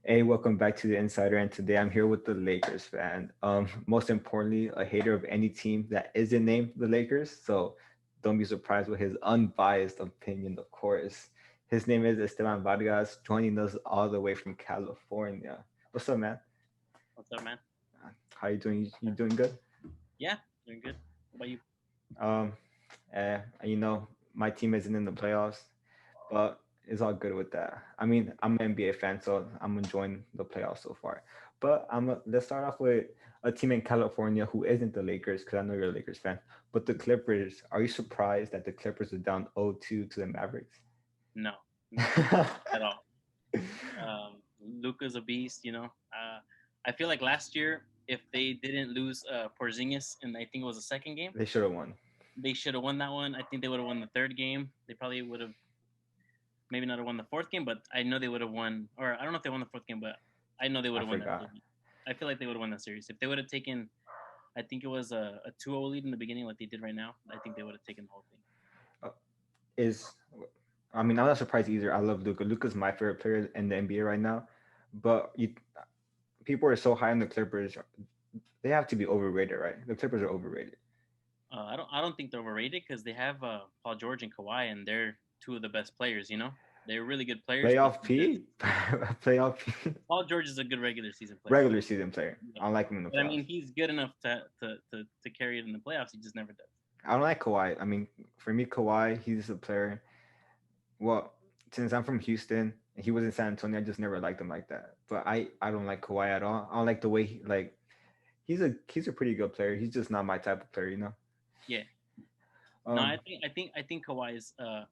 Hey, welcome back to the Insider, and today I'm here with the Lakers fan. Most importantly, a hater of any team that isn't named the Lakers. So don't be surprised with his unbiased opinion, of course. His name is Esteban Vargas, joining us all the way from California. What's up, man? What's up, man? How you doing? You doing good? Yeah, doing good. What about you? Um, my team isn't in the playoffs, but it's all good with that. I mean, I'm an NBA fan, so I'm enjoying the playoffs so far. But let's start off with a team in California who isn't the Lakers, because I know you're a Lakers fan. But the Clippers, are you surprised that the Clippers are down 0-2 to the Mavericks? No, not at all. Luca's a beast. I feel like last year, if they didn't lose Porzingis, and I think it was the second game, They should have won. they should have won that one. I think they would have won the third game. They probably would have maybe not have won the fourth game, but I know they would have won. Or I don't know if they won the fourth game, but I know they would I have won that forgot. series. I feel like they would have won that series if they would have taken. I think it was a 2-0 lead in the beginning, like they did right now. I think they would have taken the whole thing. Uh, is I mean, I'm not surprised either. I love Luca. Luca's my favorite player in the NBA right now. But people are so high on the Clippers. They have to be overrated, right? The Clippers are overrated. I don't think they're overrated because they have Paul George and Kawhi, and they're two of the best players. They're really good players, but Playoff P, playoff P, Paul George is a good regular season player. regular season player. Yeah. I don't like him in the But I playoffs. mean, he's good enough to carry it in the playoffs. He just never does. I don't like Kawhi. I mean, for me, Kawhi, he's a player. Well, since I'm from Houston and he was in San Antonio, I just never liked him like that. But I don't like Kawhi at all. I don't like the way he's a pretty good player. He's just not my type of player, you know. Yeah. No, Um, I think Kawhi is a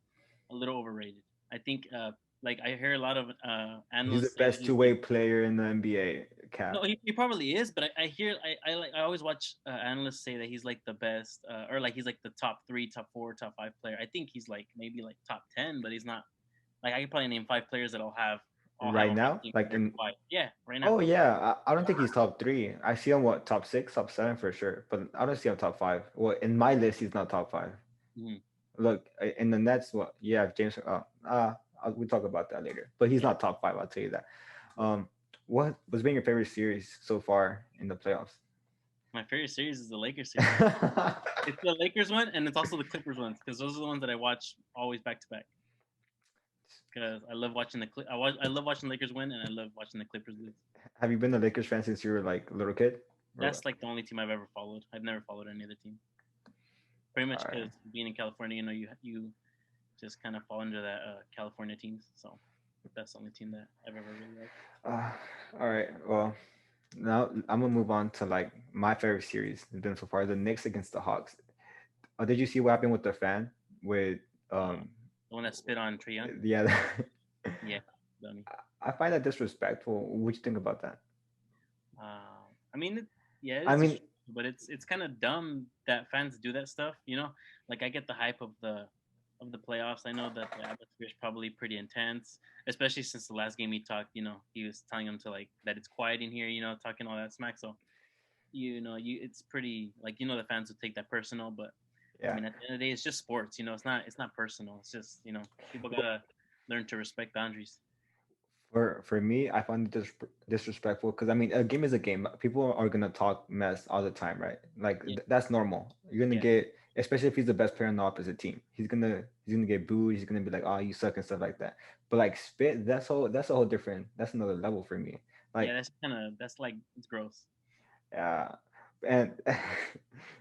little overrated. I think like I hear a lot of he's the analysts say that best he's like two-way player in the NBA. no, Cap. he probably is, but I hear I always watch analysts say that he's like the best or like he's like the top three, top four, top five player. I think he's like maybe like top 10, but he's not. Like I could probably name five players that all have Right on my now, team like compared to in Kawhi. Yeah, right now. oh yeah, I don't think he's top three. I see him what top six, top seven for sure, but I don't see him top five. Well, in my list, he's not top five. Hmm. Look, in the Nets, what? Yeah, James. We'll talk about that later. But he's Yeah, not top five. I'll tell you that. yeah. Um, what was been your favorite series so far in the playoffs? My favorite series is the Lakers series. It's the Lakers one, and it's also the Clippers ones because those are the ones that I watch always back to back. Because I love watching I love watching Lakers win, and I love watching the Clippers lose. Have you been a Lakers fan since you were like a little kid? Or what? That's like the only team I've ever followed. I've never followed any other team. Pretty All much right. because being in California, you just kind of fall under that California teams. So that's the only team that I've ever really liked. Uh, all right. Well, now I'm gonna move on to like my favorite series has been so far the Knicks against the Hawks. Did you see what happened with the fan with Uh, um the one that spit on Trey Young. yeah. Yeah, dummy. I find that disrespectful. What do you think about that? I mean, yeah, I it's mean, disrespectful, but it's kind of dumb that fans do that stuff. Like I get the hype of the playoffs. I know that the atmosphere is probably pretty intense, especially since the last game he talked. He was telling them to like that it's quiet in here. Talking all that smack. So it's pretty like the fans would take that personal, but I yeah. mean at the end of the day, it's just sports. It's not personal. It's just people gotta learn to respect boundaries. For me, I find it disrespectful because I mean a game is a game. People are gonna talk mess all the time, right? Like Yeah, that's normal. You're gonna yeah, get, especially if he's the best player on the opposite team. He's gonna get booed. He's gonna be like, oh, you suck and stuff like that. But like spit, that's a whole different. That's another level for me. yeah. Like That's like it's gross. uh, and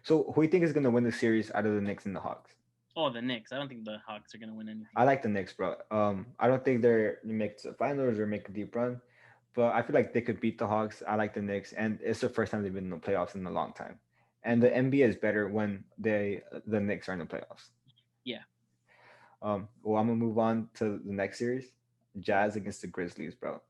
so who do you think is gonna win the series out of the Knicks and the Hawks? Oh, the Knicks. I don't think the Hawks are gonna win anything. I like the Knicks, bro. I don't think they're make it to the finals or make a deep run, but I feel like they could beat the Hawks. I like the Knicks, and it's the first time they've been in the playoffs in a long time. And the NBA is better when the Knicks are in the playoffs. Yeah, Well, I'm gonna move on to the next series, Jazz against the Grizzlies, bro.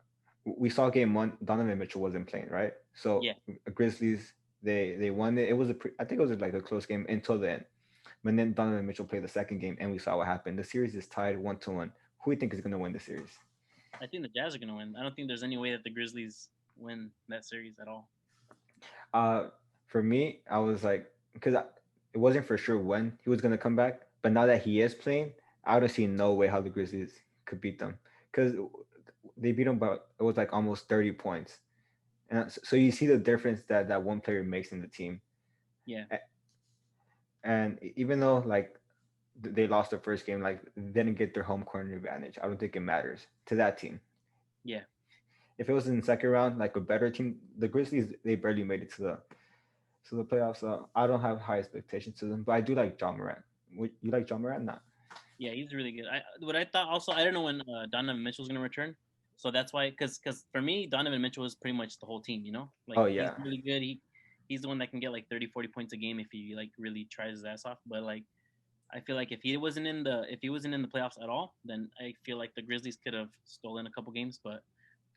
We saw game one. Donovan Mitchell wasn't playing, right? So yeah. Grizzlies they won it. It was I think it was like a close game until the end. But then Donovan Mitchell played the second game, and we saw what happened. The series is tied 1-1. Who do you think is gonna win the series? I think the Jazz are gonna win. I don't think there's any way that the Grizzlies win that series at all. Uh, for me, I was like, because it wasn't for sure when he was gonna come back, but now that he is playing, I don't see no way how the Grizzlies could beat them. Because they beat them, but it was like almost 30 points. And so you see the difference that that one player makes in the team. Yeah, And even though like they lost the first game, like they didn't get their home court advantage. I don't think it matters to that team. yeah. If it was in the second round, like a better team, the Grizzlies they barely made it to the playoffs. So I don't have high expectations to them, but I do like John Morant. You like John Morant? Not. Yeah, he's really good. What I thought also, I don't know when Donovan Mitchell's gonna return, so that's why. Because for me, Donovan Mitchell is pretty much the whole team. You know, like Oh he's yeah, really good. He's the one that can get like 30, 40 points a game if he like really tries his ass off. But like I feel like if he wasn't in the playoffs at all, then I feel like the Grizzlies could have stolen a couple games. But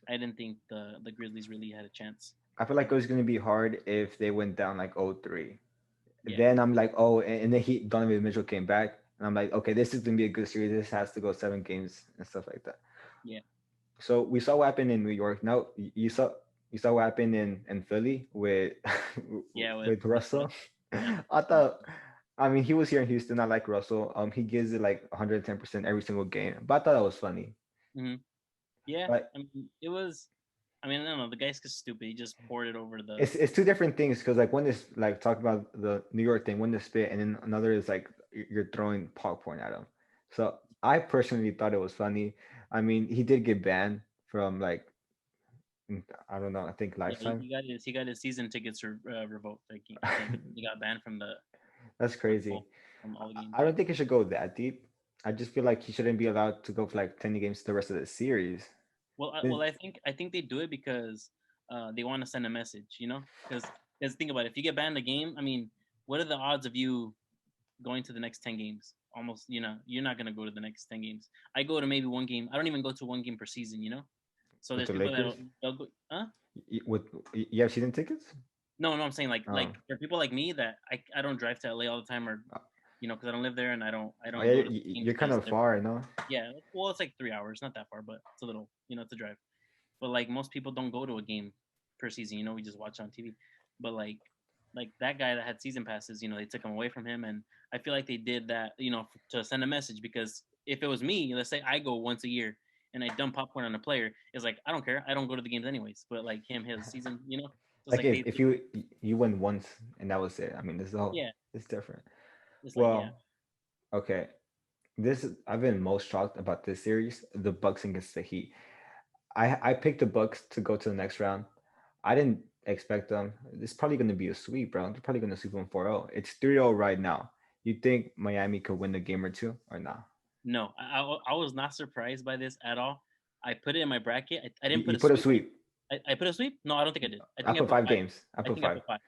I didn't think the Grizzlies really had a chance. I feel like it was gonna be hard if they went down like 0-3. Yeah, Then I'm like, oh, and then Donovan Mitchell came back, and I'm like, okay, this is gonna be a good series. This has to go 7 games and stuff like that. yeah, So we saw what happened in New York. Now you saw what happened in Philly with yeah. with With Russell. yeah, I thought, I mean, he was here in Houston. I like Russell. He gives it like 110% every single game. But I thought that was funny. hmm yeah. Like I mean, it was. I mean, I don't know. The guy's just stupid. He just poured it over the. it's two different things because like one is like talk about the New York thing, one is spit, and then another is like you're throwing popcorn at him. So I personally thought it was funny. I mean, he did get banned from like I don't know. I think Yeah, lifetime. he got his season tickets revoked. Like I think he got banned That's crazy. from all the games. I don't think it should go that deep. I just feel like he shouldn't be allowed to go for like 10 games the rest of the series. Well, I think they do it because they want to send a message, you know? Because think about it, if you get banned a game, I mean, what are the odds of you going to the next 10 games? Almost, you know, you're not gonna go to the next 10 games. I go to maybe one game. I don't even go to one game per season, you know. So With there's the people that Lakers, they'll go, huh? with you have season tickets? No, no, I'm saying Oh, like for people like me that I don't drive to LA all the time or Uh, you know because I don't live there and I oh don't yeah, go to games you're kind because of they're far, no? yeah well it's like 3 hours, not that far, but it's a little you know it's a drive. But like most people don't go to a game per season, you know, we just watch on TV. But like that guy that had season passes, you know, they took him away from him, and I feel like they did that, you know, to send a message because if it was me, let's say I go once a year and I dump popcorn on a player, it's like I don't care, I don't go to the games anyways. But like him, his season, you know, so it's Like like if you went once and that was it. I mean, this is all yeah, it's different. it's like yeah, Well, okay. I've been most shocked about this series, the Bucks against the Heat. I picked the Bucks to go to the next round. I didn't expect them. It's probably going to be a sweep, bro. They're probably going to sweep them 4-0. It's 3-0 right now. You think Miami could win a game or two or not? no, I was not surprised by this at all. I put it in my bracket. I didn't put You a put a sweep. sweep. I put a sweep. No, I don't think I did. I I think I put put five five. games. I I put think I five. put five.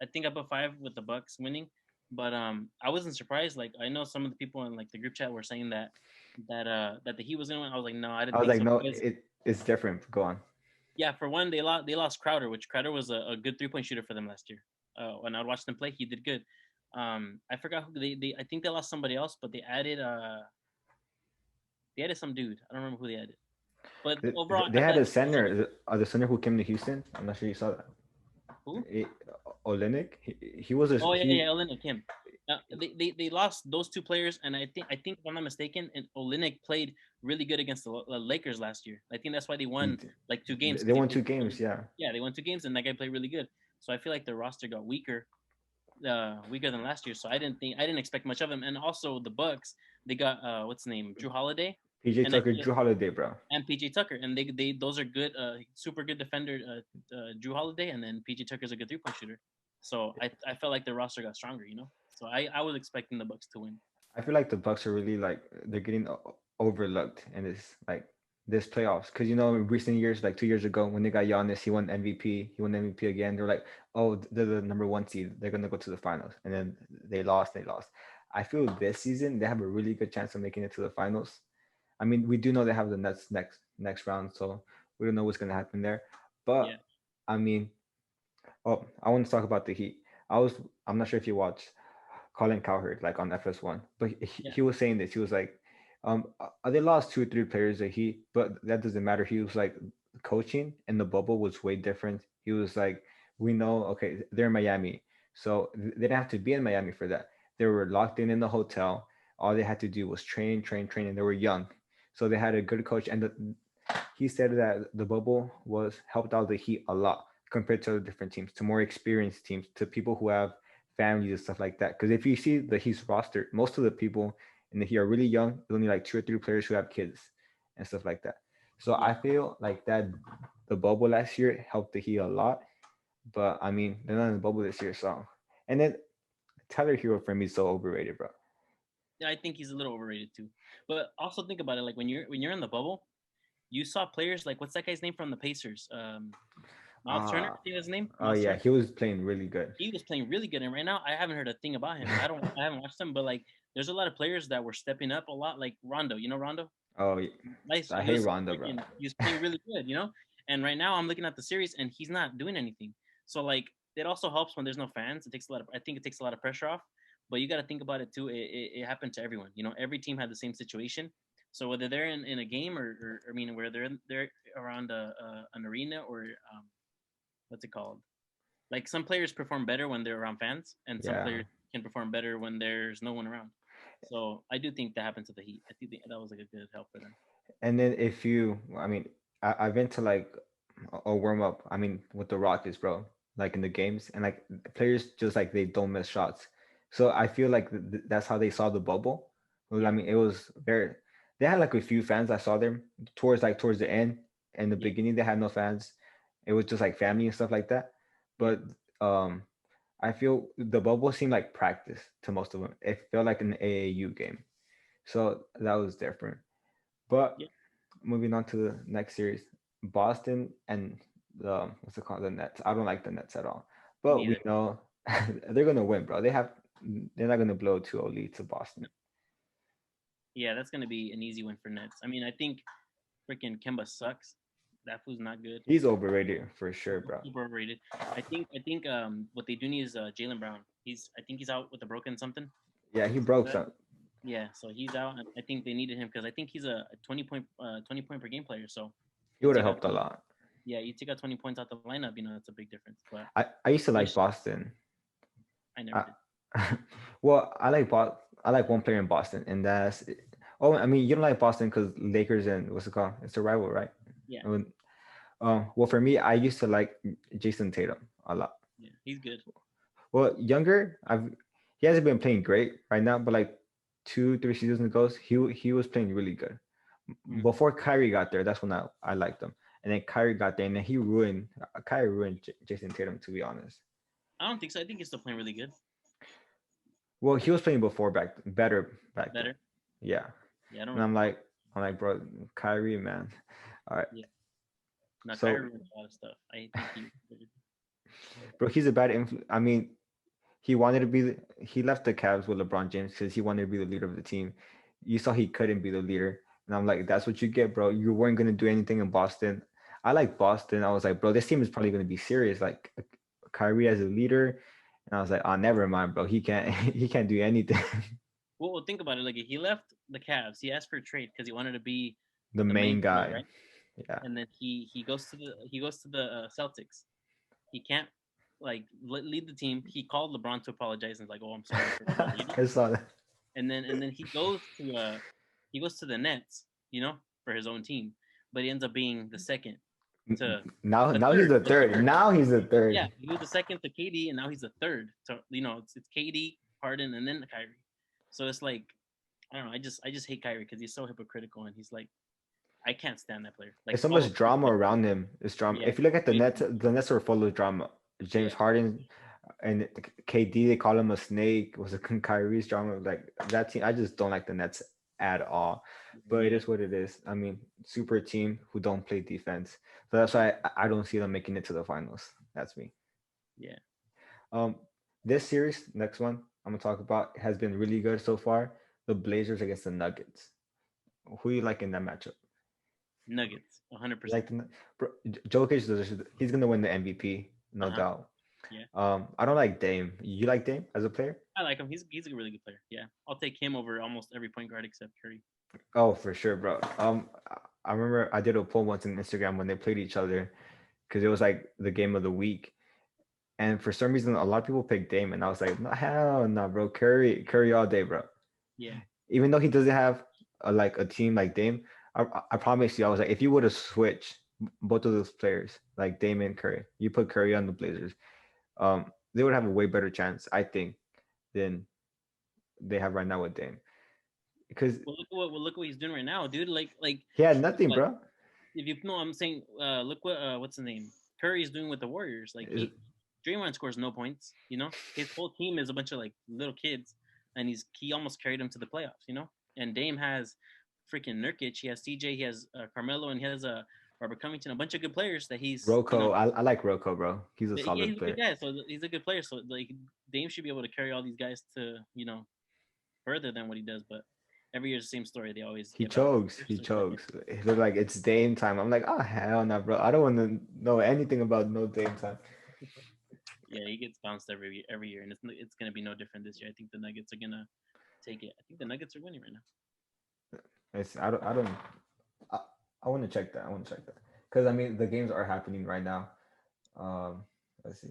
I think I put five with the Bucks winning, but I wasn't surprised. Like I know some of the people in like the group chat were saying that the Heat was gonna win. I was like, no, I I didn't was think like, so no, because it's different. Go on. yeah, for one they lost Crowder, which Crowder was a good 3 point shooter for them last year. When I would watch them play, he did good. I forgot who they I think they lost somebody else, but they added some dude. I don't remember who they added. But overall, They I feel had like a center, the center who came to Houston. I'm not sure you saw that. who? It, Olenek. He was a Oh yeah, he. yeah, Olenek him. They lost those two players, and I think if I'm not mistaken, and Olenek played really good against the Lakers last year. I think that's why they won like 2 games They because he won played two really, games. Yeah. yeah, they won 2 games, and that guy played really good. So I feel like the roster got weaker than last year. So I didn't expect much of him. And also the Bucks, they got what's his name, Drew Holiday, PJ and I Tucker, feel Drew Holiday, bro. and PJ Tucker, and they those are good, super good defender, Drew Holiday, and then PJ Tucker's a good 3 point shooter. So I felt like the roster got stronger, you know. So I was expecting the Bucks to win. I feel like the Bucks are really like they're getting overlooked in this playoffs because in recent years, like 2 years ago when they got Giannis, he won MVP. He won MVP again. They're like, oh, they're the number one seed. They're gonna go to the finals, and then they lost. They lost. I feel this season they have a really good chance of making it to the finals. I mean, we do know they have the Nets next round, so we don't know what's gonna happen there. Yeah, But I mean, oh, I want to talk about the Heat. I'm not sure if you watched Colin Cowherd like on FS1, but yeah, he was saying this. He was like, they lost 2 or 3 players that but that doesn't matter. He was like, coaching in the bubble was way different. He was like, we know, okay, they're in Miami, so they didn't have to be in Miami for that. They were locked in the hotel. All they had to do was train, train, train, and they were young, so they had a good coach. And he said that the bubble was helped out the Heat a lot compared to other different teams, to more experienced teams, to people who have families and stuff like that. Because if you see the Heat's roster, most of the people in the Heat are really young. There's only like 2 or 3 players who have kids and stuff like that. So Yeah, I feel like that the bubble last year helped the Heat a lot. But I mean, they're not in the bubble this year, so. And then Tyler Hero for me is so overrated, bro. yeah, I think he's a little overrated too. But also think about it, like when you're in the bubble, you saw players like what's that guy's name from the Pacers? Miles Turner, Uh I think that's his name. oh Miles yeah, Turner. he was playing really good. He was playing really good, and right now I haven't heard a thing about him. I haven't watched him, but like there's a lot of players that were stepping up a lot, like Rondo. You know Rondo? Oh, Nice. I He hate was Rondo, bro. freaking. He was playing really good, you know. And right now I'm looking at the series, and he's not doing anything. So like it also helps when there's no fans. It takes a lot of. I think it takes a lot of pressure off. But you got to think about it too. It happened to everyone. You know, every team had the same situation. So whether they're in a game or I mean, where they're around an arena or what's it called? Like some players perform better when they're around fans, and some Yeah. players can perform better when there's no one around. So I do think that happened to the Heat. I think that was like a good help for them. And then if you, I mean, I've been to like a warm up. I mean, with the Rockets, bro. Like in the games, and like players just like they don't miss shots. So I feel like that's how they saw the bubble. Well, I Yeah, mean, it was very. They had like a few fans. I saw them towards the end. And the yeah, beginning, they had no fans. It was just like family and stuff like that. yeah, But um, I feel the bubble seemed like practice to most of them. It felt like an AAU game. So that was different. But yeah. moving on to the next series, Boston and the what's it called, the Nets. I don't like the Nets at all, Me but we either. know they're gonna win, bro. They're not gonna blow 2-0 lead to Boston. Yeah, that's gonna be an easy win for Nets. I mean, I think freaking Kemba sucks. That fool's not good. He's overrated for sure, He's bro. super overrated. I think what they do need is Jalen Brown. I think he's out with a broken something. Yeah, he Something broke like that. some. Yeah, so he's out, and I think they needed him because I think he's a 20 point per game player. So He you would have take out helped a lot. yeah, you take out 20 points out the lineup. It's a big difference. But I used to like wish Boston. I never I, did. well, I like one player in Boston, and that's. Oh, I mean, you don't like Boston because Lakers and what's it called? It's a rival, right? Yeah, And well, for me, I used to like Jason Tatum a lot. yeah, he's good. Well, younger, he hasn't been playing great right now, but like 2, 3 seasons ago, he was playing really good. Mm. Before Kyrie got there, that's when I liked him, and then Kyrie got there, and then Kyrie ruined Jason Tatum, to be honest. I don't think so. I think he's still playing really good. Well, he was playing better back then. Better. Yeah, Yeah, I don't and know. I'm like, bro, Kyrie, man. All right, Yeah, no, so Kyrie ruined a lot of stuff. I think he. bro, he's a bad influence. I mean, he wanted to be. He left the Cavs with LeBron James because he wanted to be the leader of the team. You saw he couldn't be the leader, and I'm like, that's what you get, bro. You weren't gonna do anything in Boston. I like Boston. I was like, bro, this team is probably gonna be serious. Like Kyrie as a leader, and I was like, oh, never mind, bro. He can't. He can't do anything. Well, think about it. Like he left the Cavs. He asked for a trade because he wanted to be The the main main player, guy. right? Yeah. And then he goes to the Celtics. He can't like lead the team. He called LeBron to apologize and like, "Oh, I'm sorry for what I did." I saw that. And then he goes to the Nets, for his own team, but he ends up being the second to the Now he's third. the third. Now he's the Yeah, third. he was the second to KD, and now he's the third. So it's KD, Harden, and then Kyrie. So it's like I don't know. I just hate Kyrie because he's so hypocritical, and he's like I can't stand that player. Like There's so all much the players drama that around him. It's drama. yeah, If you look at way too much. The Nets are full of drama. Yeah, James Harden and KD, they call him a snake. Was it Kyrie's drama? Like that team, I just don't like the Nets at all. But it yeah, is what it is. I mean, super team who don't play defense. So that's why I don't see them making it to the finals. That's me. yeah. Um, this series, next one I'm gonna talk about, has been really good so far. The Blazers against the Nuggets. Who you like in that matchup? Nuggets, 100%. You like Jokic? He's gonna win the MVP, Uh no huh. doubt. Yeah, I don't like Dame. You like Dame as a player? I like him. He's a really good player. Yeah, I'll take him over almost every point guard except Curry. Oh, for sure, bro. I remember I did a poll once on Instagram when they played each other because it was like the game of the week, and for some reason a lot of people picked Dame, and I was like, no, hell no, bro. Curry all day, bro. Yeah, Even though he doesn't have like a team like Dame, I promise you, I was like, if you would have switched both of those players, like Dame and Curry, you put Curry on the Blazers, they would have a way better chance, I think, than they have right now with Dame. Because Look what he's doing right now, dude. he had nothing, Like bro. if you know, I'm saying, look what what's the name Curry's doing with the Warriors. Like Is- Draymond scores no points. You know, his whole team is a bunch of like little kids, and he almost carried them to the playoffs. You know, and Dame has freaking Nurkic, he has CJ, he has Carmelo, and he has Robert Covington, a bunch of good players that he's Rocco, I like Rocco, bro. He's a yeah, solid he's a good player. guy. So he's a good player. So like Dame should be able to carry all these guys to further than what he does. But every year's the same story. They always He get bounced. chokes. He chokes. It looked like it's Dame time. I'm like, oh hell no, bro. I don't want to know anything about no Dame time. Yeah, he gets bounced every year, and it's gonna be no different this year. I think the Nuggets are gonna take it. I think the Nuggets are winning right now. It's I don't. I, I want to check that. I want to check that because I mean the games are happening right now. Um, let's see.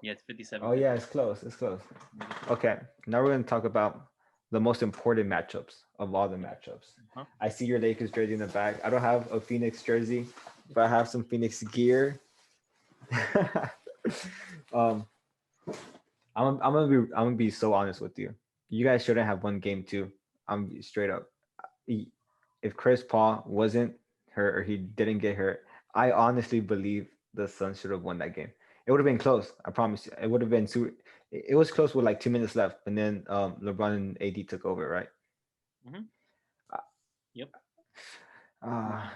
Yeah, it's 57. Oh yeah, it's close. It's close. Okay, now we're gonna talk about the most important matchups of all the matchups. Huh? I see your Lakers jersey in the back. I don't have a Phoenix jersey, but I have some Phoenix gear. um, I'm gonna be so honest with you. You guys shouldn't have won game two. I'm straight up. If Chris Paul wasn't hurt or he didn't get hurt, I honestly believe the Suns should have won that game. It would have been close. I promise you. It would have been super. It was close with like 2 minutes left, and then LeBron and AD took over, right? Mm-hmm. Yep.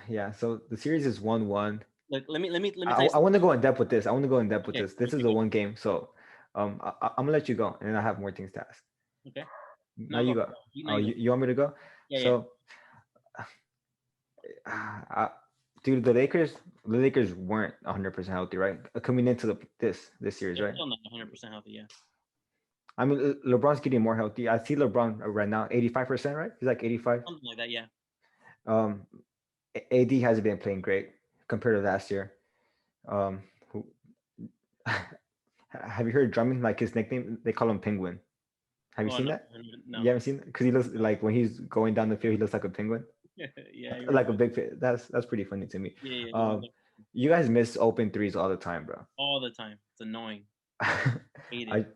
Yeah. So the series is 1-1. Look, let me tell you I want something. to go in depth with this. I want to go in depth with Okay, this. This is okay, a go. one game, so I'm gonna let you go, and I have more things to ask. Okay. Now No, you go. go. Now Oh, you go. you want me to go? Yeah, yeah. So, uh, dude, the Lakers weren't 100% healthy, right? Coming into this series, They're right? still not 100% healthy. Yeah. I mean, LeBron's getting more healthy. I see LeBron right now, 85%, right? He's like 85. Something like that. Yeah. Um, AD hasn't been playing great compared to last year. Who, have you heard Drummond? Like his nickname, they call him Penguin. Have you Oh seen no, that? no. You haven't seen it because he looks like when he's going down the field, he looks like a penguin, Yeah, I like a remember. big. That's pretty funny to me. Yeah, yeah. Um, you guys miss open threes all the time, bro. All the time. It's annoying. Hate it. I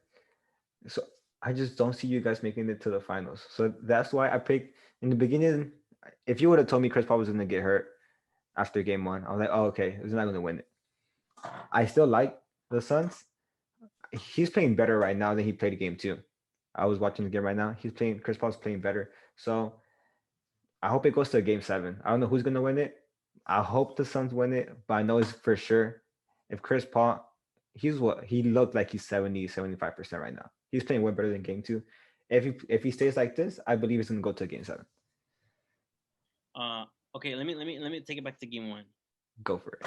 so I just don't see you guys making it to the finals. So that's why I picked in the beginning. If you would have told me Chris Paul was going to get hurt after game one, I was like, oh, okay, he's not going to win it. I still like the Suns. He's playing better right now than he played game two. I was watching the game right now. He's playing. Chris Paul's playing better. So I hope it goes to game seven. I don't know who's going to win it. I hope the Suns win it, but I know it's for sure. If Chris Paul, he's what he looked like he's 70, 75% right now. He's playing way better than game two. If he stays like this, I believe he's gonna go to game seven. Uh, okay. Let me take it back to game one. Go for it.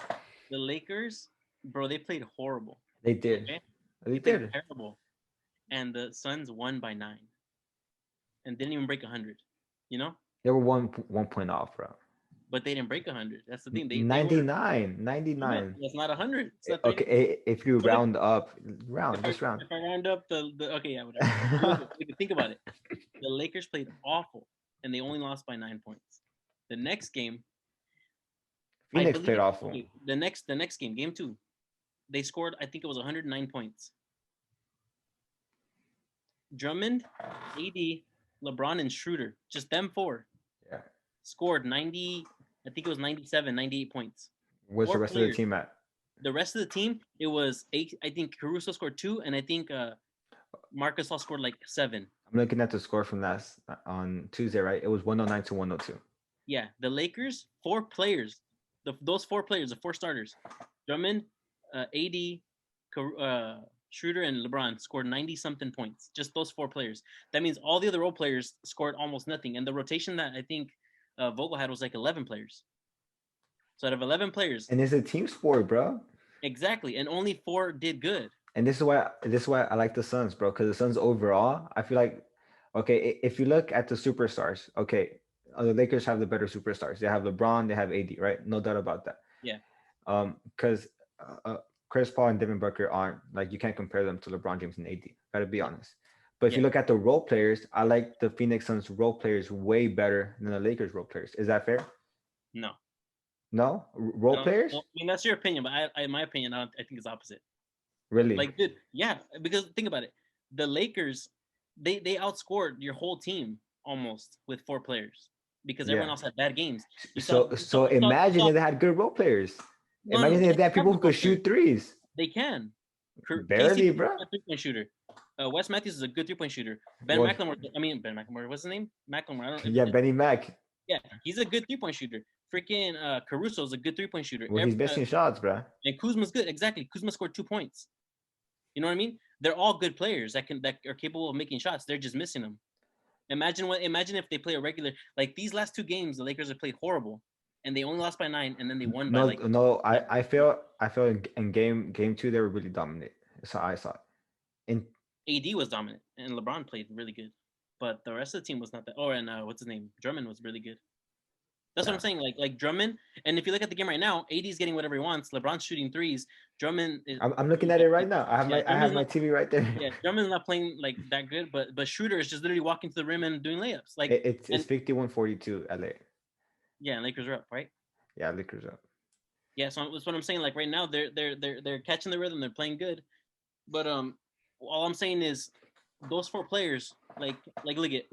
The Lakers, bro, they played horrible. They did. Okay, They they played did. terrible, and the Suns won by 9, and didn't even break 100. You know, They were one point off, bro. but they didn't break 100. That's the thing. They were 99, no, 99. that's not 100. It's not 30. Okay, if you But round up, if just round. I round up the okay, yeah, whatever. Look, think about it. The Lakers played awful, and they only lost by 9 points. The next game, I Phoenix played believe, awful. okay, the next game, game two, they scored. I think it was 109 points. Drummond, AD, LeBron, and Schroeder, just them four, Yeah. scored 90. I think it was 97, 98 points. Where's the Four rest of the players. team at? The rest of the team, it was 8. I think Caruso scored 2, and I think Marcus all scored like 7. I'm looking at the score from last on Tuesday, right? It was 109 to 102. Yeah, the Lakers, 4 players, those 4 players, the 4 starters, Drummond, AD, Schroeder, and LeBron scored 90 something points. Just those 4 players. That means all the other role players scored almost nothing. And the rotation that I think Vogel had was like 11 players. So out of 11 players, And it's a team sport, bro. exactly, and only 4 did good. And this is why I like the Suns, bro. Because the Suns overall, I feel like, okay, if you look at the superstars, okay, the Lakers have the better superstars. They have LeBron, they have AD, right? No doubt about that. Yeah. Because Chris Paul and Devin Booker aren't like you can't compare them to LeBron James and AD. Gotta be honest. But if you Yeah, look at the role players, I like the Phoenix Suns role players way better than the Lakers role players. Is that fair? no, No, I role don't. players, Well, I mean, that's your opinion, but in my opinion, I think it's opposite. really? Like, dude, yeah, because think about it. The Lakers, they outscored your whole team almost with 4 players because everyone Yeah. else had bad games. So You imagine saw. if they had good role players. No, no, Imagine they if they had have people good who could role players. shoot threes. They can. Barely, KCP is bro. a good 3 point shooter. Wes Matthews is a good 3 point shooter. Well, Ben McLemore. What's his name? McLemore. I don't. yeah, Benny Mac. Yeah, he's a good 3 point shooter. Freaking Caruso is a good 3 point shooter. Well, he's missing shots, bro. And Kuzma's good. Exactly. Kuzma scored 2 points. You know what I mean? They're all good players that are capable of making shots. They're just missing them. Imagine if they play a regular like these last 2 games, the Lakers have played horrible, and they only lost by 9, and then they won by No, like. no, I feel in game two they were really dominant. So I saw it. In AD was dominant, and LeBron played really good, but the rest of the team was not that. Oh, and what's his name? Drummond was really good. That's what yeah. I'm saying. Like Drummond, and if you look at the game right now, AD's getting whatever he wants. LeBron's shooting threes. Drummond is. I'm looking at it right now. Yeah, I have Drummond's my not. TV right there. Yeah, Drummond's not playing like that good, but Schroeder is just literally walking to the rim and doing layups. Like It's and 51-42 LA. yeah, and Lakers are up, right? Yeah, Lakers up. Yeah, so that's what I'm saying. Like right now, they're catching the rhythm. They're playing good, but all I'm saying is those 4 players, like look at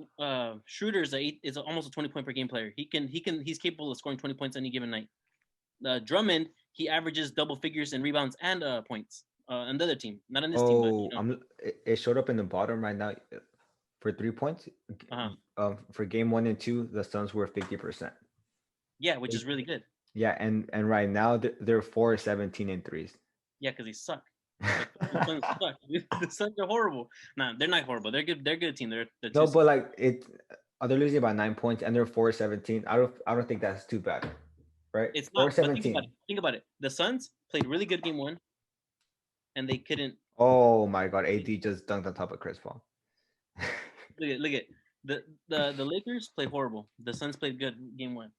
Schroeder is almost a 20 point per game player. He's capable of scoring 20 points any given night. Drummond, he averages double figures in rebounds and points. On the other team, not on this team, but Oh, it showed up in the bottom right now for 3 points. uh-huh. For game one and two, the Suns were 50%. Yeah, which is really good. Yeah, and right now they're 4-17 in threes. Yeah, because they suck. Like, the Suns suck. The Suns are horrible. Nah, they're not horrible. They're good. They're a good team. They're No, just but like they're losing by 9 points and they're 4-17. I don't think that's too bad, right? it's Four not. But think about seventeen. it. Think about it. The Suns played really good game 1, and they couldn't. Oh my God, AD just dunked on top of Chris Paul. Look at the Lakers played horrible. The Suns played good game 1.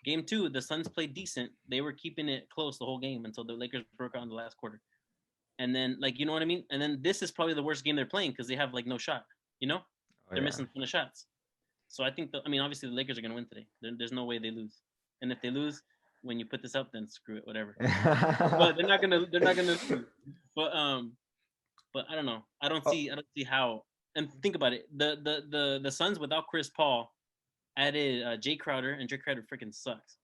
Game 2, the Suns played decent. They were keeping it close the whole game until the Lakers broke out in the last quarter. And then, like, you know what I mean? And then this is probably the worst game they're playing because they have like no shot. You know, Oh, they're yeah. missing a ton of shots. So I think, obviously the Lakers are gonna win today. There's no way they lose. And if they lose, when you put this up, then screw it, whatever. But they're not gonna lose. But I don't know. I don't see how. And think about it. The Suns without Chris Paul added Jay Crowder, and Jay Crowder freaking sucks.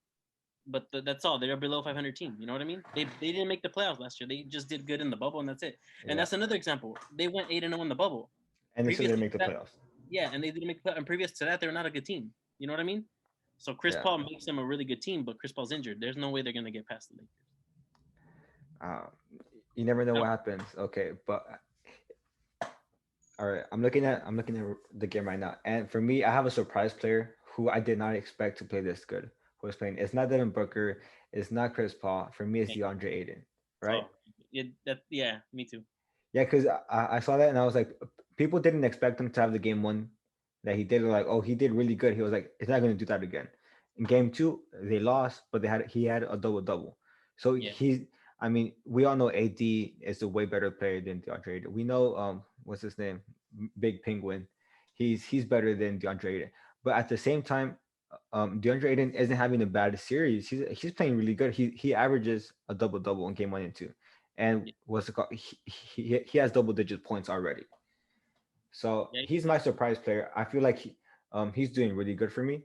But that's all. They're a below 500 team. You know what I mean? They didn't make the playoffs last year. They just did good in the bubble, and that's it. And Yeah. that's another example. They went 8-0 in the bubble. And they still Previous didn't to make the that, playoffs. yeah, and they didn't make the playoffs. And previous to that, they were not a good team. You know what I mean? So Chris Yeah. Paul makes them a really good team, but Chris Paul's injured. There's no way they're gonna get past the Lakers. Uh, you never know what happens. Okay, but all right, I'm looking at the game right now, and for me, I have a surprise player who I did not expect to play this good. Who was playing? It's not Devin Booker. It's not Chris Paul. For me, it's Okay. DeAndre Ayton. Right? Oh, yeah, me too. Yeah, because I saw that and I was like, people didn't expect him to have the game one that he did. They're like, oh, he did really good. He was like, it's not going to do that again. In game two, they lost, but he had a double double. So Yeah. I mean, we all know AD is a way better player than DeAndre Ayton. We know what's his name, Big Penguin. He's better than DeAndre Ayton. But at the same time, DeAndre Ayton isn't having a bad series. He's playing really good. He averages a double double in game one and two, and Yeah. what's it called? He has double digit points already. So Yeah, he's my surprise player. I feel like he's doing really good for me,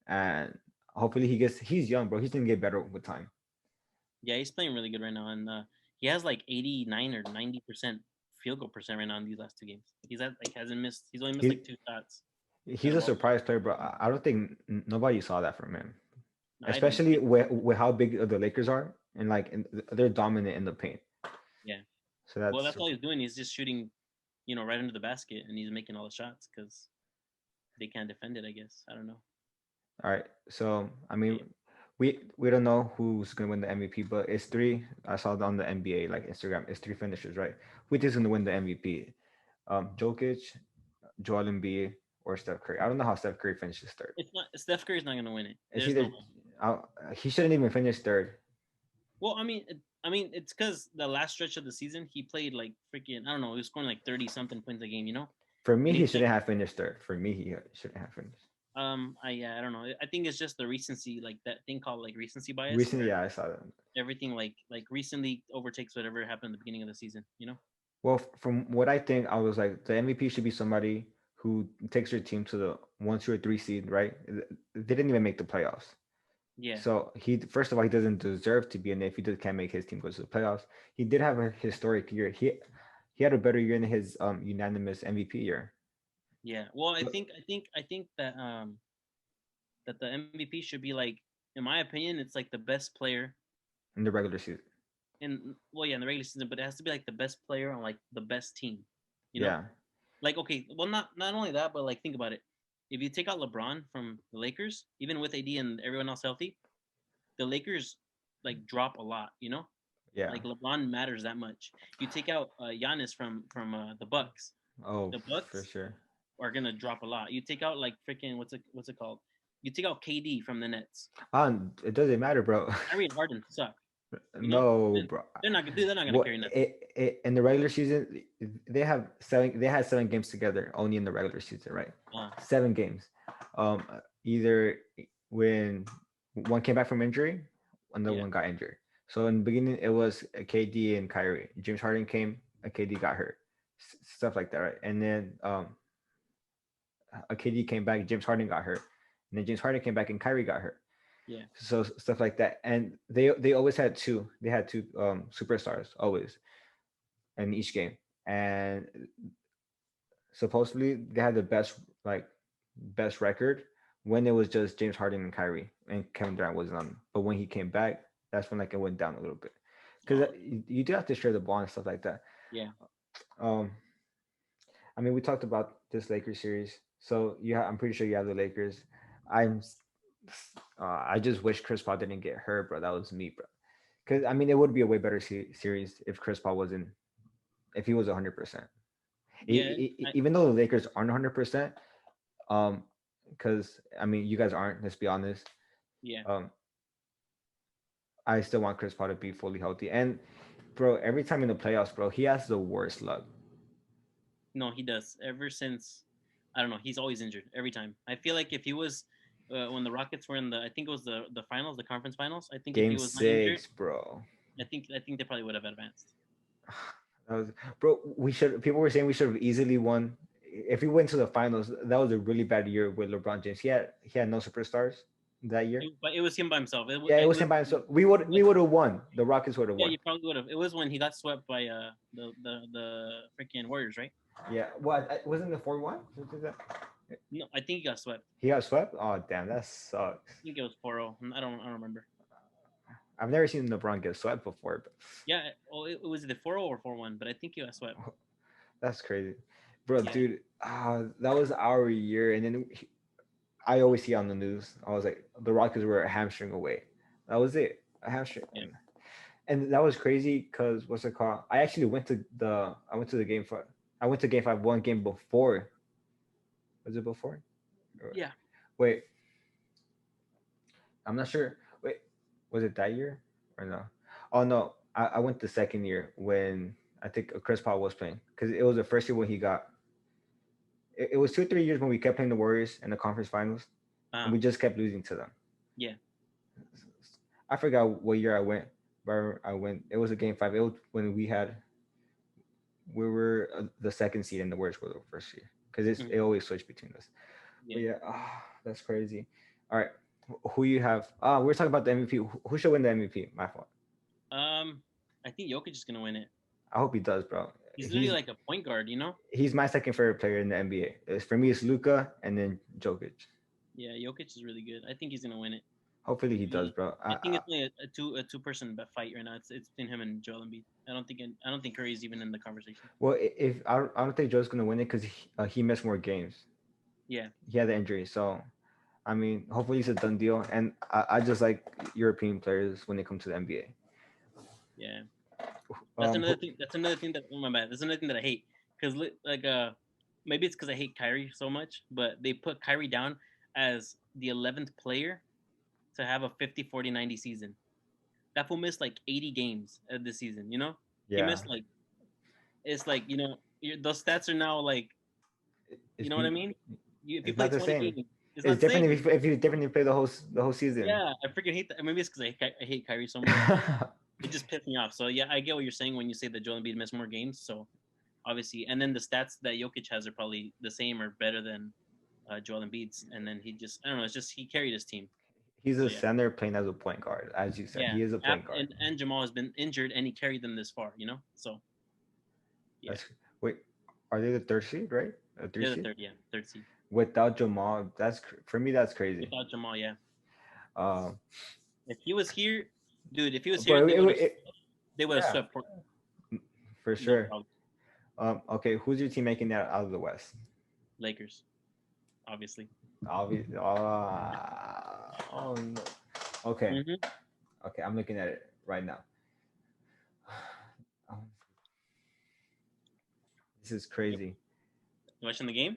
and hopefully he's young, bro. He's gonna get better with time. yeah, he's playing really good right now, and he has like 89 or 90% field goal percent right now in these last 2 games. Hasn't missed. He's only missed like 2 shots. He's a surprise player, bro. I don't think nobody saw that from him, No, especially with how big the Lakers are, and they're dominant in the paint. Yeah. So that's all he's doing. He's just shooting, right under the basket, and he's making all the shots because they can't defend it. I guess I don't know. All right. So I mean, we don't know who's gonna win the MVP, but it's three. I saw it on the NBA like Instagram. It's three finishers, right? Which is gonna win the MVP? Jokic, Joel Embiid, or Steph Curry. I don't know how Steph Curry finishes third. It's not Steph Curry's not gonna win it. It's There's either he shouldn't even finish third. Well, it's because the last stretch of the season he played like freaking I don't know. He was scoring like 30 something points a game. For me, and he he's like, shouldn't have finished third. For me, he shouldn't have finished. I don't know. I think it's just the recency, like that thing called like recency bias, Recently, where yeah, I saw that. everything like recently overtakes whatever happened at the beginning of the season. You know? Well, from what I think, I was like the MVP should be somebody who takes your team to the 1, 2, or 3 seed, right? They didn't even make the playoffs. Yeah, So he first of all he doesn't deserve to be in it if can't make his team go to the playoffs. He did have a historic year. He had a better year than his unanimous MVP year. yeah. Well, But I think that the MVP should be like, in my opinion, it's like the best player in the regular season, in, well, yeah, in the regular season, but it has to be like the best player on like the best team. You know? yeah, Like, okay, well, not only that, but like think about it. If you take out LeBron from the Lakers, even with AD and everyone else healthy, the Lakers like drop a lot. You know, yeah. like LeBron matters that much. You take out Giannis from the Bucks, Oh, the for Bucks sure. are gonna drop a lot. You take out like freaking what's it called? You take out KD from the Nets. It doesn't matter, bro. Kyrie and Harden suck. You know, No, they're, bro. they're not dude. They're not gonna What carry nothing. in the regular season they have seven. They had 7 games together only in the regular season, right? Uh, 7 games. Um, either when one came back from injury, another yeah, one got injured. So in the beginning, it was KD and Kyrie. James Harden came, KD got hurt, stuff like that, right? And then a KD came back, James Harden got hurt, and then James Harden came back and Kyrie got hurt. yeah, So stuff like that, and they always had two. They had two superstars always in each game, and supposedly they had the best record when it was just James Harden and Kyrie, and Kevin Durant wasn't on. But when he came back, that's when like it went down a little bit because oh, you do have to share the ball and stuff like that. yeah. Um, I mean, we talked about this Lakers series, so I'm pretty sure you have the Lakers. I'm I just wish Chris Paul didn't get hurt, bro. That was me, bro. Because I mean, it would be a way better series if Chris Paul wasn't, if he was 100%. Yeah, I, Even though the Lakers aren't 100%, um, because I mean, you guys aren't. Let's be honest. yeah. Um, I still want Chris Paul to be fully healthy. And bro, every time in the playoffs, bro, he has the worst luck. No, he does. Ever since, I don't know, he's always injured every time. I feel like if he was when the Rockets were in the, I think it was the finals, the conference finals. I think if Game he was not injured, 6, bro. I think they probably would have advanced. That was, bro. We should. People were saying we should have easily won. If we went to the finals, that was a really bad year with LeBron James. He had no superstars that year. But it was him by himself. Yeah, it It was was him by himself. We would have won. The Rockets would have yeah, won. you probably would have. It was when he got swept by the freaking Warriors, right? Yeah. What wasn't the 4-1? No, I think he got swept. He got swept. Oh damn, that sucks. I think it was 4-0. I don't remember. I've never seen LeBron get swept before, but Yeah, oh, it was either 4-0 or 4-1, but I think he got swept. that's crazy, bro. Yeah, Dude, that was our year, and then I always see on the news. I was like, the Rockets were a hamstring away. That was it, a hamstring, yeah. and that was crazy because what's it called? I went to the game 5. I went to game 5 one game before. Was it before? Yeah. Wait, I'm not sure. Wait, was it that year or no? Oh no, I went the second year when I think Chris Paul was playing because it was the first year when he got. It was 2 3 years when we kept playing the Warriors in the conference finals, and Uh, we just kept losing to them. yeah. I forgot what year I went, but I went. It was a game 5. It was when we were the second seed and the Warriors were the first seed because Mhm. it always switched between us. But Yeah. yeah, that's crazy. All right, who you have? We're talking about the MVP. Who should win the MVP? My fault. I think Jokic is gonna win it. I hope he does, bro. He's literally like a point guard, you know? He's my second favorite player in the NBA. For me, it's Luca and then Jokic. Yeah, Jokic is really good. I think he's gonna win it. Hopefully he does, He, bro. I think it's only a two person fight right now. It's between him and Joel Embiid. I don't think Curry's even in the conversation. Well, if I don't think Joe's gonna win it because he missed more games. Yeah, He had the injury, so I mean, hopefully it's a done deal. And I just like European players when they come to the NBA. yeah. That's Um, another thing. That's another thing that, oh my bad. That's another thing that I hate because like maybe it's because I hate Kyrie so much, but they put Kyrie down as the 11th player to have a 50 40 90 season. That fool missed like 80 games this season. You know, he yeah, missed like, it's like, those stats are now like You It's know what I be mean? If you it's play not the 20 same. games, it's It's not the different same. if you differently play the whole season. Yeah, I freaking hate that. Maybe it's because I hate Kyrie so much. It just pissed me off. So yeah, I get what you're saying when you say that Joel Embiid missed more games. So obviously, and then the stats that Jokic has are probably the same or better than Joel Embiid's. And then he just, I don't know, it's just he carried his team. He's So a yeah, center playing as a point guard, as you said. yeah. He is a point guard. And Jamal has been injured and he carried them this far. So yeah, That's wait, are they the third seed, right? A three they're the seed third. Yeah, third seed without Jamal. For me. That's crazy. without Jamal. Yeah, Um, if he was here, dude, if he was here, but they would have yeah, swept for no sure. problem. Okay, who's your team making that out of the West? Lakers, obviously. Obviously. Oh no. Okay. Mm-hmm. Okay, I'm looking at it right now. Um, this is crazy. You watching the game?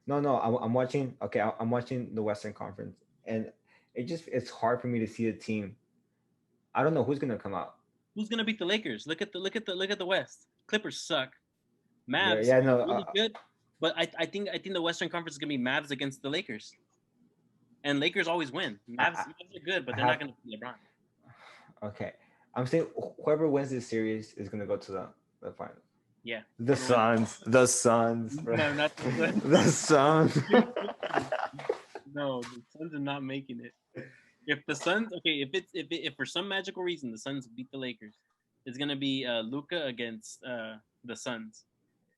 No, no, I'm watching. Okay, I'm watching the Western Conference, and it's hard for me to see a team. I don't know who's gonna come out. Who's gonna beat the Lakers? Look at the West. Clippers suck. Yeah, Mavs yeah, are no. really good, but I think the Western Conference is gonna be Mavs against the Lakers, and Lakers always win. Mavs are good, but I they're not have. gonna beat LeBron. Okay, I'm saying whoever wins this series is gonna go to the final. Yeah, The whoever wins. Suns, the Suns, bro. No, not the Suns. The Suns. No, the Suns are not making it. If the Suns, okay, if for some magical reason the Suns beat the Lakers, it's gonna be Luca against the Suns,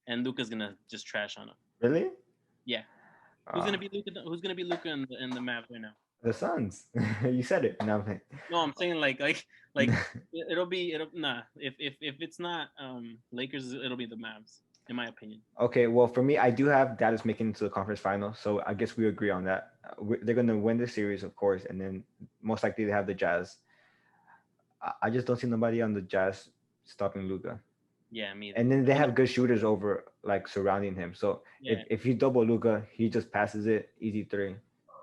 and Luca's gonna just trash on them. Really? Yeah, who's Uh, gonna be Luca? Who's gonna be Luca in the Mavs right now? the Suns. You said it. No, No, I'm saying like it'll nah. If it's not Lakers, it'll be the Mavs, in my opinion. Okay, well, for me, I do have Dallas making it to the conference final, so I guess we agree on that. They're going to win the series, of course, and then most likely they have the Jazz. I just don't see nobody on the Jazz stopping Luca. Yeah, me either. And then they And have good shooters over, like surrounding him. So yeah, if he double Luca, he just passes it, easy three,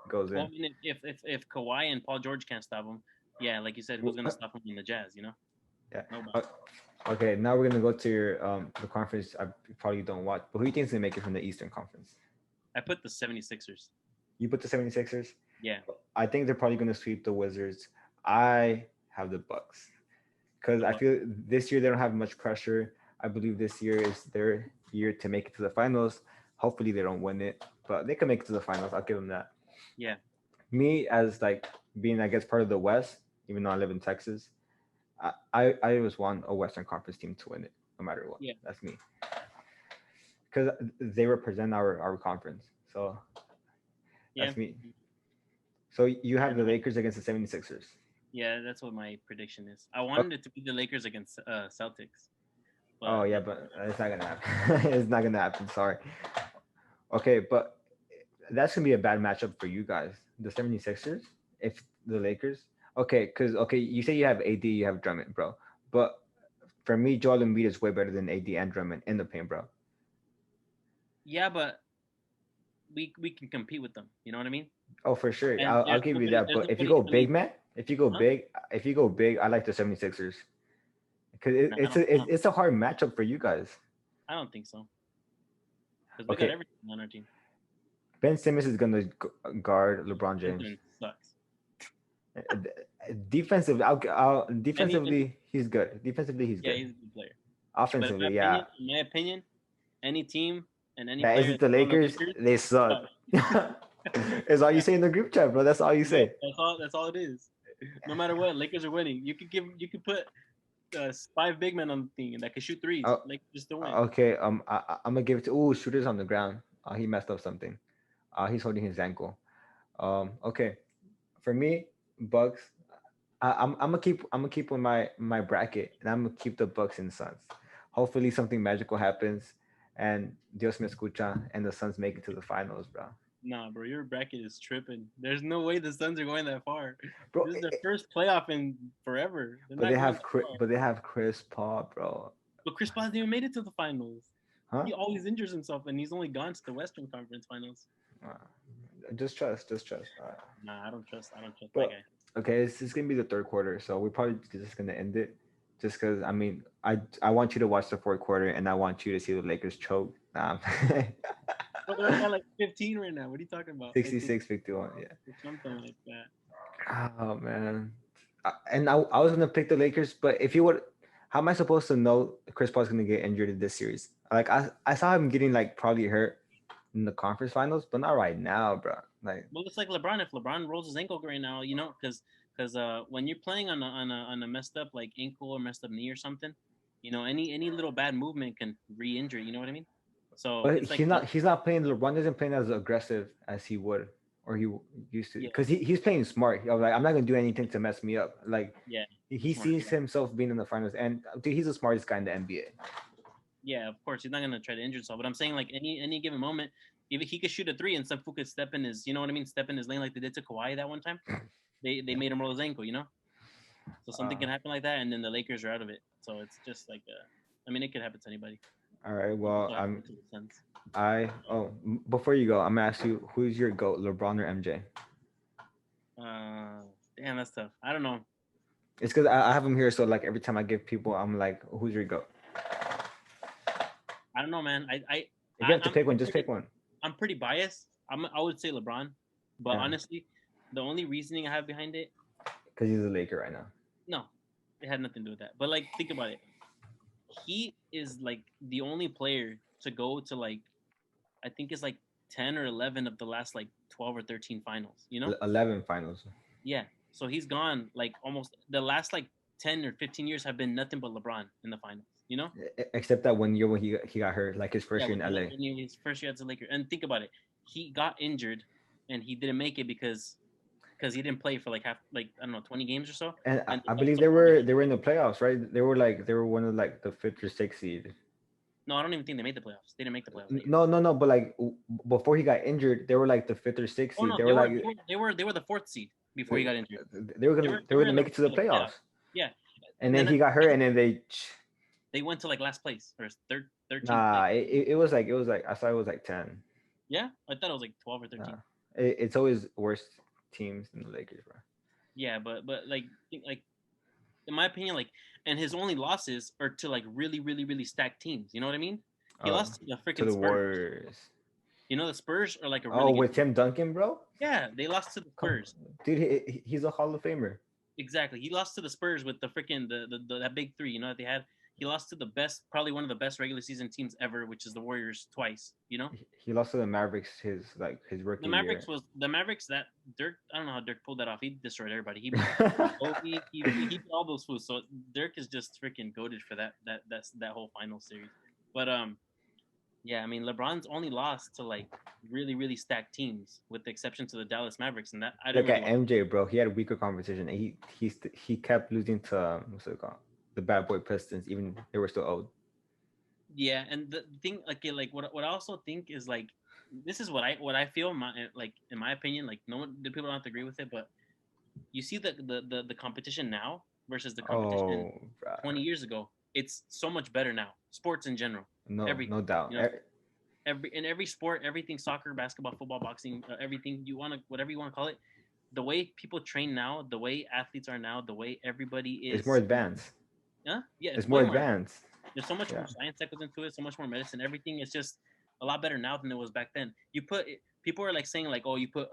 goes well, I in. mean, if Kawhi and Paul George can't stop him, yeah, like you said, who's gonna stop him in the Jazz? Yeah. Nobody. Okay, now we're gonna go to your the conference I probably don't watch, but who do you think is gonna make it from the Eastern Conference? I put the 76ers. You put the 76ers? Yeah, I think they're probably gonna sweep the Wizards. I have the Bucks because the I Bucks. feel this year they don't have much pressure. I believe this year is their year to make it to the finals. Hopefully they don't win it, but they can make it to the finals. I'll give them that. Yeah, Me as like being I guess part of the West, even though I live in Texas, I always want a Western Conference team to win it, no matter what. yeah, That's me because they represent our conference. So yeah. that's me. So you I have the know. Lakers against the 76ers. Yeah, that's what my prediction is. I Oh, wanted it to be the Lakers against Celtics, oh but yeah, but it's not gonna happen. It's not gonna happen. Sorry. Okay, but that's gonna be a bad matchup for you guys. The 76ers, if the Lakers. Okay, because okay, you say you have AD, you have Drummond, bro. But for me, Joel Embiid is way better than AD and Drummond in the paint, bro. yeah, but we can compete with them. You know what I mean? Oh, for sure. And I'll give you that. there's But if you nobody. go I big, mean, man, huh? if you go big, I like the 76ers because No, it's a hard matchup for you guys. I don't think so because we got Okay, everything on our team. Ben Simmons is gonna guard LeBron James. Brooklyn sucks. Uh, Defensively, Any defensively he's good. Defensively he's Yeah, good. he's a good player. But Offensively, yeah. in my opinion, any team and any That player isn't the that's on the Lakers. Lakers They suck. sucks. It's all you say in the group chat, bro. That's all you Yep, say. that's all it is. No matter what, Lakers are winning. You could put 5 big men on the team that can shoot threes. Oh, Lakers just to win. okay. I'm gonna give it to. Oh, shooters on the ground. He messed up something. He's holding his ankle. Okay. For me, Bucks. I'm gonna keep on my bracket, and I'm gonna keep the Bucks and Suns. Hopefully, something magical happens, and Dios me escucha, and the Suns make it to the finals, bro. Nah, bro, your bracket is tripping. There's no way the Suns are going that far. Bro, This is their first playoff in forever. They're but not going that far. They have Chris Paul, bro. But Chris Paul hasn't even made it to the finals. Huh? He always injures himself, and he's only gone to the Western Conference Finals. Uh, just trust, just trust. Nah, I don't trust. I don't trust that But guy. okay, it's gonna be the third quarter, so we're probably just gonna end it. Just because I mean, I want you to watch the fourth quarter, and I want you to see the Lakers choke. But they're at like 15 right now. What are you talking about? I think 66-51. Yeah. or something like that. Oh man. And I was gonna pick the Lakers, but if you would, how am I supposed to know Chris Paul's gonna get injured in this series? Like I saw him getting like probably hurt in the conference finals, but not right now, bro. Like Well, it's like LeBron. If LeBron rolls his ankle right now, because when you're playing on a messed up like ankle or messed up knee or something, any little bad movement can re-injure. You know what I mean? So but it's like he's not playing. LeBron isn't playing as aggressive as he would or he used to, yeah, because he's playing smart. I was like, I'm not gonna do anything to mess me up. Like yeah, he smart. sees Yeah, himself being in the finals, and dude, he's the smartest guy in the NBA. yeah. Of course, he's not gonna try to injure himself. But I'm saying like any given moment, if he could shoot a three and some fool could step in his, you know what I mean, step in his lane like they did to Kawhi that one time. They Yeah. made him roll his ankle. So something Uh, can happen like that, and then the Lakers are out of it. So it's just like, I mean, it could happen to anybody. all right. It Well, just all I'm happens in a sense. before you go, I'm gonna ask you, who's your GOAT, LeBron or MJ? Uh, Damn, that's tough. I don't know. It's because I have him here, so like every time I give people, I'm like, who's your GOAT? I don't know, man. If you have to pick one, I'm just pretty pick one. I'm pretty biased. I would say LeBron, but Yeah, honestly, the only reasoning I have behind it, because he's a Laker right now. no, it had nothing to do with that. But like, think about it. He is like the only player to go to like I think it's like 10 or 11 of the last like 12 or 13 finals. 11 finals. Yeah. So he's gone like almost the last like 10 or 15 years have been nothing but LeBron in the finals, Except that 1 year when he got hurt, like his first Yeah, year in LA. when his first year as a Laker. And think about it. He got injured and he didn't make it because he didn't play for like half like I don't know 20 games or so. And And I like believe they LeBron, were in the playoffs, right? They were one of like the fifth or sixth seed. no, I don't even think they made the playoffs. They didn't make the playoffs that year. No, but like before he got injured, they were like the fifth or sixth Oh seed. no, They were like they were the fourth seed before he got injured. they were gonna they They were were gonna make it to the in the playoffs. playoffs, Yeah. and And then then he got hurt, and then they went to like last place or 13th place. nah, it was like I thought it was like 10. Yeah, I thought it was like 12 or Nah, 13. it's always worse teams than the Lakers, bro. Yeah, but like in my opinion, like, and his only losses are to like really, really, really stacked teams. You know what I mean? He Oh, lost to the to freaking the Spurs. Warriors. The Spurs are like a Oh, really good with team. Tim Duncan, bro. Yeah, they lost to the Come, Spurs. dude, he's a Hall of Famer. Exactly. He lost to the Spurs with the freaking the that big three. That they had. He lost to the best, probably one of the best regular season teams ever, which is the Warriors twice. He lost to the Mavericks his The rookie Mavericks year. was the Mavericks that Dirk. I don't know how Dirk pulled that off. He destroyed everybody. He beat Kobe. He beat all those fools. So Dirk is just freaking goated for that whole final series. But yeah, I mean LeBron's only lost to like really really stacked teams, with the exception to the Dallas Mavericks, and that I didn't Look really at watch. MJ, bro. He had weaker competition, and he kept losing to what's it called, the bad boy Pistons. Even they were still old. Yeah, and the thing like what I also think is like this is what I feel like in my opinion, like no one the people don't have to agree with it, but you see the competition now versus the competition Oh, bro. 20 years ago. It's so much better now. Sports in general, No everything, doubt. you know, every sport, everything, soccer, basketball, football, boxing, everything you want to, whatever you want to call it. The way people train now, the way athletes are now, the way everybody It's more is, advanced. yeah, it's It's more way more. advanced. There's so much Yeah. more science that goes into it, so much more medicine. Everything is just a lot better now than it was back then. People are like saying like, oh, you put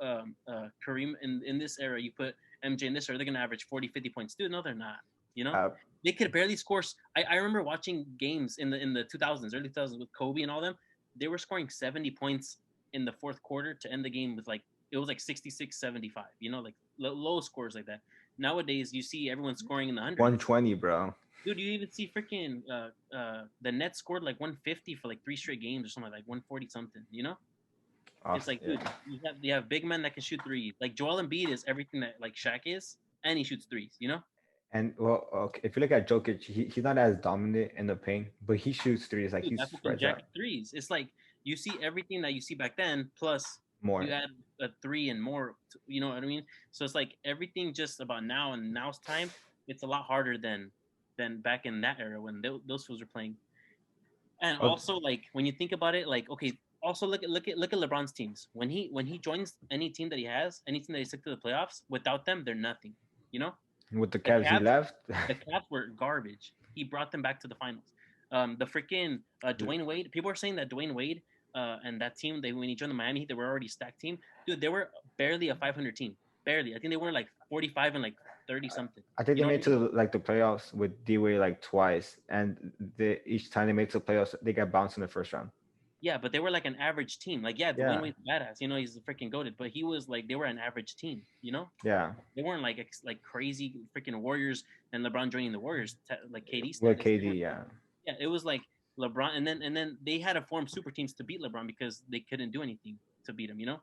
Kareem in this era, you put MJ in this era, they're gonna average 40, 50 points. Dude, no, they're not. You know, Uh, they could barely score. I remember watching games in the 2000s, early 2000s with Kobe and all them. They were scoring 70 points in the fourth quarter to end the game with like it was like 66, 75. Like low scores like that. Nowadays, you see everyone scoring in the hundreds. 120, bro. Dude, you even see freaking the Nets scored like 150 for like 3 straight games or something like 140 something. It's Awesome. like, Yeah. dude, you have big men that can shoot threes. Like Joel Embiid is everything that like Shaq is, and he shoots threes. And well, okay, if you look at Jokic, he's not as dominant in the paint, but he shoots threes. Like Dude, he that fucking spreads out jacket threes. It's like you see everything that you see back then, plus you more. add a three and more. You know what I mean? So it's like everything just about now and now's time. It's a lot harder than back in that era when those fools were playing. And Oh, also, like when you think about it, like okay, also look at LeBron's teams. When he joins any team that he has, any team that he took to the playoffs, without them, they're nothing. You know, with the the Cavs, he Cavs, left. the Cavs were garbage. He brought them back to the finals. The freaking Dwayne Wade. People are saying that Dwayne Wade and that team, they when he joined the Miami Heat, they were already stacked team. Dude, they were barely a 500 team. Barely. I think they were like 45 and like 30 something. I think You they know what made I mean? to like the playoffs with D-Wade like twice, and each time they made to the playoffs, they got bounced in the first round. Yeah, but they were like an average team. Like, yeah, Dwayne Yeah, Wade's a badass. You know, he's freaking goated, but he was like, they were an average team. You know, yeah. they weren't like like crazy freaking Warriors and LeBron joining the Warriors like KD With status. They KD, weren't. yeah, Yeah, it was like LeBron, and then they had to form super teams to beat LeBron because they couldn't do anything to beat him. You know,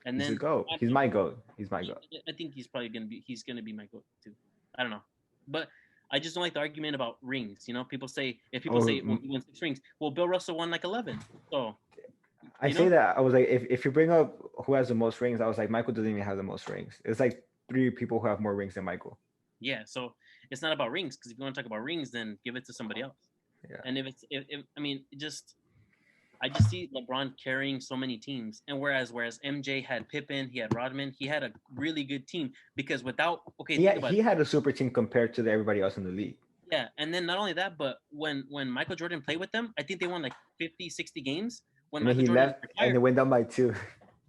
and he's a then goat. He's my goat. He's my goat. I think he's gonna be my goat too. I don't know, but I just don't like the argument about rings. You know, people say if people Oh, say, "Well, he won 6 rings," well, Bill Russell won like 11. So I you say know, that I was like, if you bring up who has the most rings, I was like, Michael doesn't even have the most rings. It's like three people who have more rings than Michael. yeah. So it's not about rings because if you want to talk about rings, then give it to somebody else. Yeah. And if I mean, just I just see LeBron carrying so many teams, and whereas MJ had Pippen, he had Rodman, he had a really good team because without okay, think about He it. had a super team compared to everybody else in the league. Yeah, and then not only that, but when Michael Jordan played with them, I think they won like 50, 60 games. When And then Michael he Jordan left and retired, they went down by two.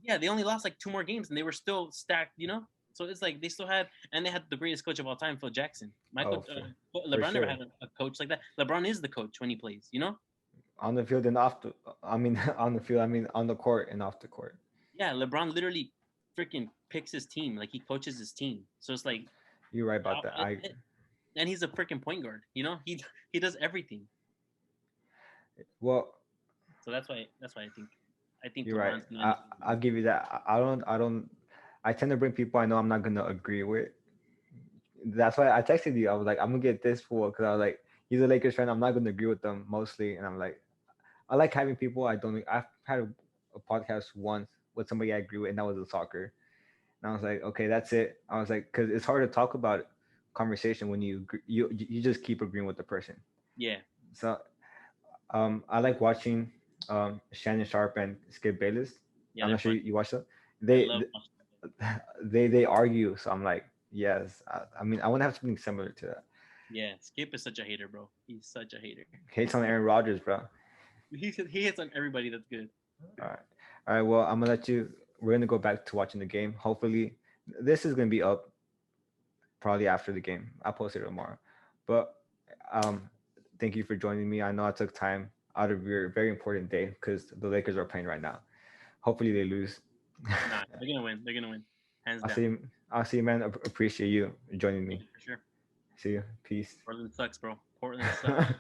yeah, they only lost like two more games, and they were still stacked. You know, so it's like they still had, and they had the greatest coach of all time, Phil Jackson. Oh, for LeBron never sure. had a coach like that. LeBron is the coach when he plays. You know, On the field and off the, I mean, on the field, I mean, on the court and off the court. yeah, LeBron literally freaking picks his team, like he coaches his team. So it's like, You're right how, about that. and he's a freaking point guard. You know, he does everything. Well, So that's why I think you're right. LeBron's gonna end up. I'll give you that. I tend to bring people I know I'm not gonna agree with. That's why I texted you. I was like, I'm gonna get this fool because I was like, he's a Lakers fan. I'm not gonna agree with them mostly, and I'm like, I like having people I don't. I've had a podcast once with somebody I agree with, and that was a soccer. And I was like, okay, that's it. I was like, because it's hard to talk about conversation when you just keep agreeing with the person. Yeah, So I like watching Shannon Sharp and Skip Bayless. yeah, I'm they're not sure fun. you watch them. I They love watching that. they argue. So I'm like, yes. I mean, I want to have something similar to that. Yeah, Skip is such a hater, bro. He's such a hater. Hates on Aaron Rodgers, bro. He hits on everybody that's good. All right, all right. Well, I'm gonna let you. We're gonna go back to watching the game. Hopefully, this is gonna be up probably after the game. I'll post it tomorrow. But um, thank you for joining me. I know I took time out of your very important day because the Lakers are playing right now. Hopefully they lose. Nah, they're gonna win. They're gonna win, hands I'll down. see you. I'll see you, man. Appreciate you joining Yeah, me. for sure. See you. Peace. Portland sucks, bro. Portland sucks.